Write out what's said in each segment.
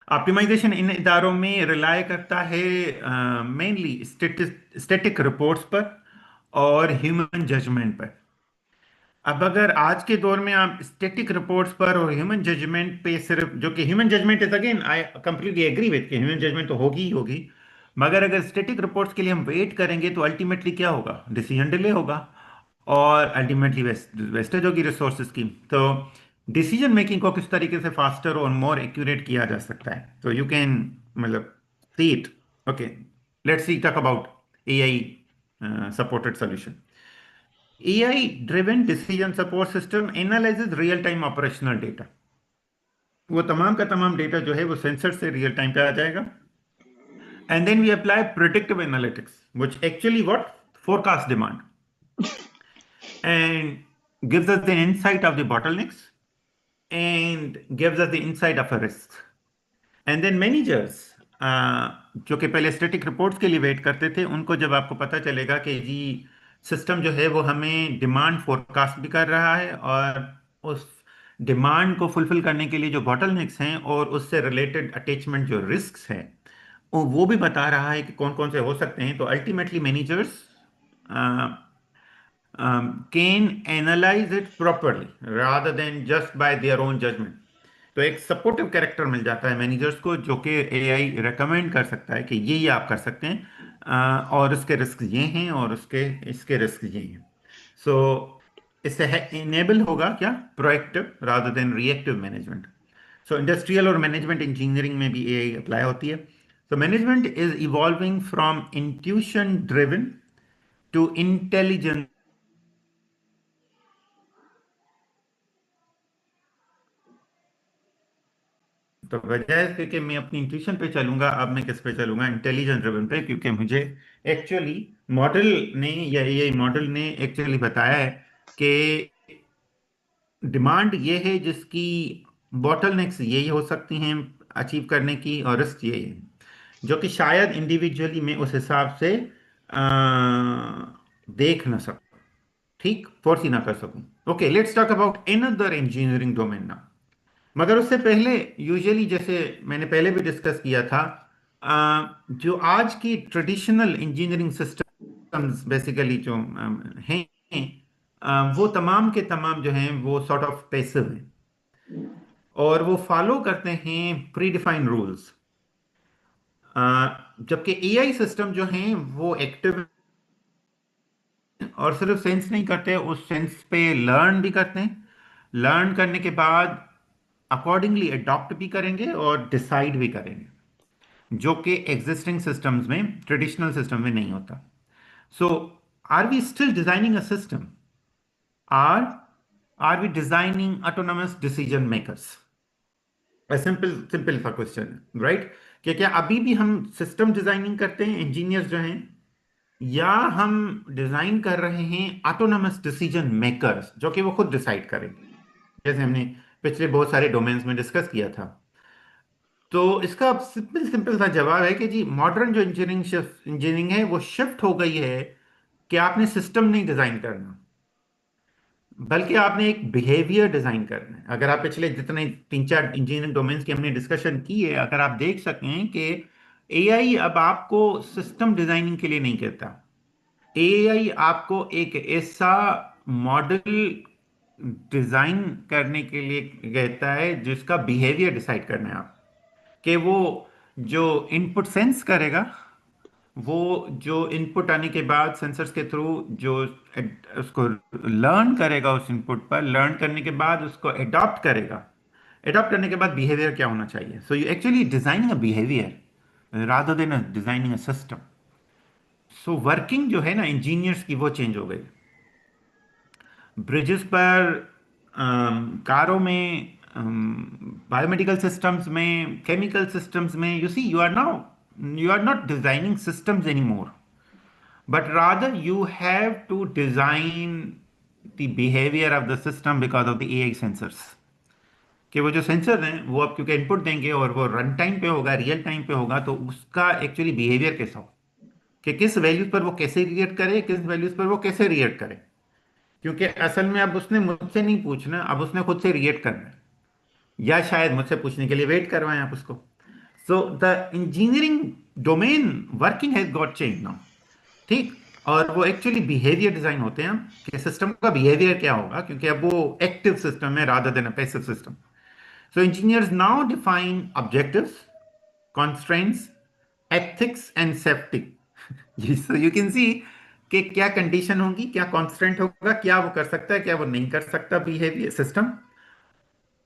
Optimisation इन इदारों में rely करता है मेनली स्टैटिक रिपोर्ट्स पर और ह्यूमन जजमेंट पर। अब अगर आज के दौर में आप स्टैटिक रिपोर्ट्स पर और ह्यूमन जजमेंट पे सिर्फ, जो कि human judgement is again I completely agree with कि ह्यूमन जजमेंट तो होगी ही होगी, मगर अगर स्टैटिक रिपोर्ट्स के लिए हम वेट करेंगे तो अल्टीमेटली क्या होगा, डिसीजन डिले होगा और अल्टीमेटली वेस्टेज होगी रिसोर्सेज की। तो डिसीजन मेकिंग को किस तरीके से फास्टर और मोर एक्यूरेट किया जा सकता है, तो यू कैन मतलब see it. Okay, let's see talk about AI supported solution. AI driven decision support system analyzes real time operational data। वो तमाम का तमाम डेटा जो है वो सेंसर से रियल टाइम पे आ जाएगा। And then we apply predictive analytics which actually what forecast demand and gives us the insight of the bottlenecks and gives us the insight of a risk। And then managers जो कि पहले static reports के लिए wait करते थे, उनको जब आपको पता चलेगा कि जी सिस्टम जो है वो हमें डिमांड फोरकास्ट भी कर रहा है और उस डिमांड को फुलफिल करने के लिए जो बॉटलनेक्स हैं और उससे रिलेटेड अटैचमेंट जो रिस्क्स हैं वो भी बता रहा है कि कौन कौन से हो सकते हैं, तो ultimately managers can analyze it properly rather than just by their own judgment। तो एक सपोर्टिव कैरेक्टर मिल जाता है मैनेजर्स को जो कि एआई रेकमेंड कर सकता है कि ये आप कर सकते हैं, और इसके रिस्क ये हैं और उसके इसके रिस्क ये हैं। सो इससे इनेबल होगा क्या, proactive rather than reactive management. So industrial और मैनेजमेंट इंजीनियरिंग में भी एआई अप्लाई होती है। So management is evolving from intuition driven to intelligence. तो वजह इसके कि मैं अपनी इंट्यूशन पे चलूंगा, अब मैं किस पे चलूंगा, इंटेलिजेंस ड्रिवन पे, क्योंकि मुझे एक्चुअली मॉडल ने या ये मॉडल ने एक्चुअली बताया है कि डिमांड ये है जिसकी बॉटलनेक्स यही हो सकती हैं अचीव करने की, और रिस्क ये है जो कि शायद इंडिविजुअली मैं उस हिसाब से देख ना सकूं, ठीक फोर्सी ना कर सकूं। Okay, let's talk about another engineering domain now. मगर उससे पहले यूजुअली जैसे मैंने पहले भी डिस्कस किया था, जो आज की ट्रेडिशनल इंजीनियरिंग सिस्टम्स बेसिकली जो हैं, वो तमाम के तमाम जो हैं वो सॉर्ट ऑफ पैसिव हैं और वो फॉलो करते हैं प्री डिफाइंड रूल्स, जबकि एआई सिस्टम जो हैं वो एक्टिव और सिर्फ सेंस नहीं करते, उस सेंस पे लर्न भी करते हैं। लर्न करने के बाद अकॉर्डिंगली अडॉप्ट भी करेंगे और डिसाइड भी करेंगे, जो कि एग्जिस्टिंग सिस्टम्स में, ट्रेडिशनल सिस्टम में नहीं होता। So are we still designing a system, are are we designing autonomous decision makers? Simple simple सा क्वेश्चन, राइट? कि क्या अभी भी हम सिस्टम डिजाइनिंग करते हैं इंजीनियर्स जो हैं, या हम डिजाइन कर रहे हैं ऑटोनमस डिसीजन मेकर्स जो कि वो खुद डिसाइड करेंगे, जैसे हमने पिछले बहुत सारे डोमेन्स में डिस्कस किया था। तो इसका सिंपल सिंपल सा जवाब है कि जी मॉडर्न जो इंजीनियरिंग है वो शिफ्ट हो गई है कि आपने सिस्टम नहीं डिजाइन करना, बल्कि आपने एक बिहेवियर डिजाइन करना है। अगर आप पिछले जितने तीन चार इंजीनियरिंग डोमेन्स की हमने डिस्कशन की है, अगर आप देख सकें कि एआई अब आपको सिस्टम डिजाइनिंग के लिए नहीं कहता, एआई आपको एक ऐसा मॉडल डिजाइन करने के लिए कहता है जिसका बिहेवियर डिसाइड करना है आप, कि वो जो इनपुट सेंस करेगा, वो जो इनपुट आने के बाद सेंसर्स के थ्रू जो उसको लर्न करेगा, उस इनपुट पर लर्न करने के बाद उसको एडॉप्ट करेगा। एडॉप्ट करने के बाद बिहेवियर क्या होना चाहिए, so you actually designing a behaviour rather than designing a system. So working जो है ना इंजीनियर्स की वो चेंज हो गई। ब्रिजेस पर, कारों में, बायोमेडिकल सिस्टम्स में, केमिकल सिस्टम्स में, you see you are not designing systems any more, but rather you have to design the behavior of the system because of the AI sensors। कि वो जो सेंसर हैं वो अब क्योंकि इनपुट देंगे और वो रन टाइम पे होगा, रियल टाइम पे होगा, तो उसका एक्चुअली बिहेवियर कैसा हो, कि किस वैल्यूज पर वो कैसे रिएक्ट करे, किस वैल्यूज पर वो कैसे रिएक्ट करे। क्योंकि असल में अब उसने मुझसे नहीं पूछना, अब उसने खुद से रिएक्ट करना है, या शायद मुझसे पूछने के लिए वेट करवाएं आप उसको। So the engineering domain working has got change now. ठीक। और वो एक्चुअली बिहेवियर डिजाइन होते हैं कि सिस्टम का बिहेवियर क्या होगा, क्योंकि अब वो एक्टिव सिस्टम है rather than a passive system. So engineers now define objectives, constraints, ethics and safety। so you can see कि क्या कंडीशन होगी, क्या कॉन्स्टेंट होगा, क्या वो कर सकता है, क्या वो नहीं कर सकता बिहेवियर सिस्टम,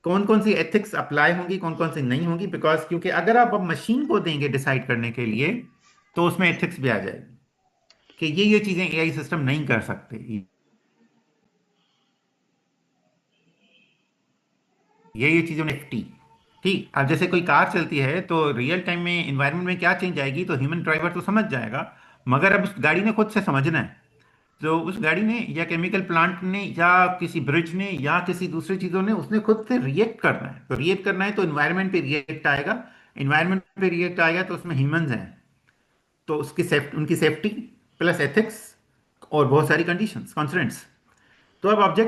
कौन कौन सी एथिक्स अप्लाई होंगी, कौन कौन सी नहीं होंगी। बिकॉज क्योंकि अगर आप अब मशीन को देंगे डिसाइड करने के लिए, तो उसमें एथिक्स भी आ जाएगी कि ये चीजें एआई सिस्टम नहीं कर सकते, ये चीजों ने टी। ठीक। अब जैसे कोई कार चलती है तो रियल टाइम में इन्वायरमेंट में क्या चेंज आएगी, तो ह्यूमन ड्राइवर तो समझ जाएगा, मगर अब उस गाड़ी ने खुद से समझना है। तो उस गाड़ी ने या केमिकल प्लांट ने या किसी ब्रिज ने या किसी दूसरी चीजों ने उसने खुद से रिएक्ट करना है। तो रिएक्ट करना है तो इन्वायरमेंट पे रिएक्ट आएगा, इन्वायरमेंट पे रिएक्ट आएगा तो उसमें ह्यूमंस हैं, तो उसकी उनकी सेफ्टी प्लस एथिक्स और बहुत सारी कंडीशंस कॉन्स्टेंट्स। तो अब ऑब्जेक्ट